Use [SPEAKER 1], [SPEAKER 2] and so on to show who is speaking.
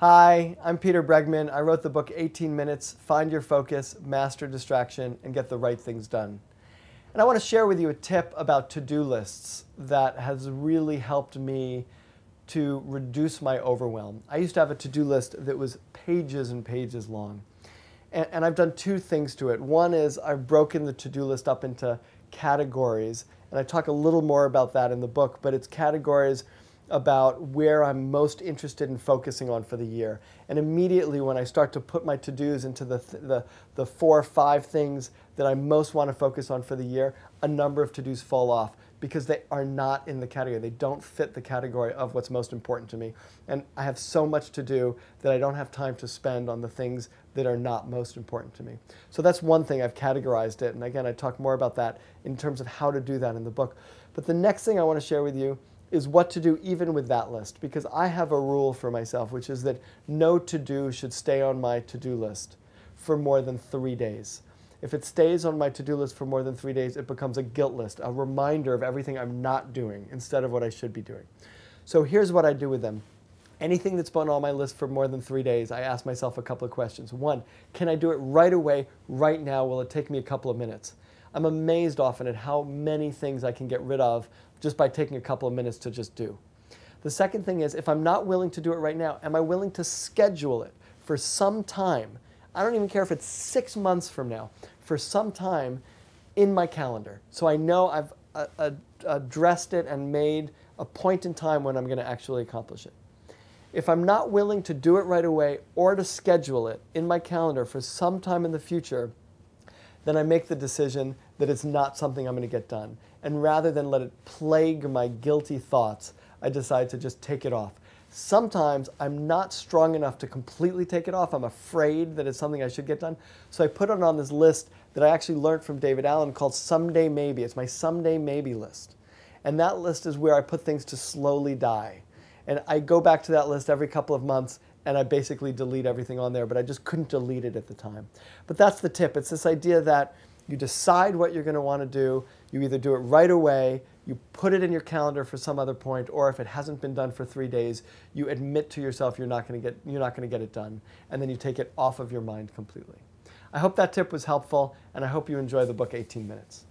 [SPEAKER 1] Hi, I'm Peter Bregman. I wrote the book 18 Minutes, Find Your Focus, Master Distraction, and Get the Right Things Done. And I want to share with you a tip about to-do lists that has really helped me to reduce my overwhelm. I used to have a to-do list that was pages and pages long. And I've done two things to it. One is I've broken the to-do list up into categories, and I talk a little more about that in the book, but it's categories about where I'm most interested in focusing on for the year. And immediately when I start to put my to-dos into the 4 or 5 things that I most want to focus on for the year, a number of to-dos fall off because they are not in the category. They don't fit the category of what's most important to me. And I have so much to do that I don't have time to spend on the things that are not most important to me. So that's one thing, I've categorized it. And again, I talk more about that in terms of how to do that in the book. But the next thing I want to share with you is what to do even with that list, because I have a rule for myself, which is that no to-do should stay on my to-do list for more than 3 days. If it stays on my to-do list for more than 3 days, it becomes a guilt list, a reminder of everything I'm not doing instead of what I should be doing. So here's what I do with them. Anything that's been on my list for more than 3 days, I ask myself a couple of questions. One, can I do it right away, right now? Will it take me a couple of minutes? I'm amazed often at how many things I can get rid of just by taking a couple of minutes to just do. The second thing is, if I'm not willing to do it right now, am I willing to schedule it for some time? I don't even care if it's 6 months from now, for some time in my calendar. So I know I've addressed it and made a point in time when I'm going to actually accomplish it. If I'm not willing to do it right away or to schedule it in my calendar for some time in the future, then I make the decision that it's not something I'm going to get done. And rather than let it plague my guilty thoughts, I decide to just take it off. Sometimes I'm not strong enough to completely take it off. I'm afraid that it's something I should get done. So I put it on this list that I actually learned from David Allen called Someday Maybe. It's my Someday Maybe list. And that list is where I put things to slowly die. And I go back to that list every couple of months and I basically delete everything on there, but I just couldn't delete it at the time. But that's the tip. It's this idea that you decide what you're going to want to do. You either do it right away, you put it in your calendar for some other point, or if it hasn't been done for 3 days, you admit to yourself you're not going to get it done, and then you take it off of your mind completely. I hope that tip was helpful, and I hope you enjoy the book 18 Minutes.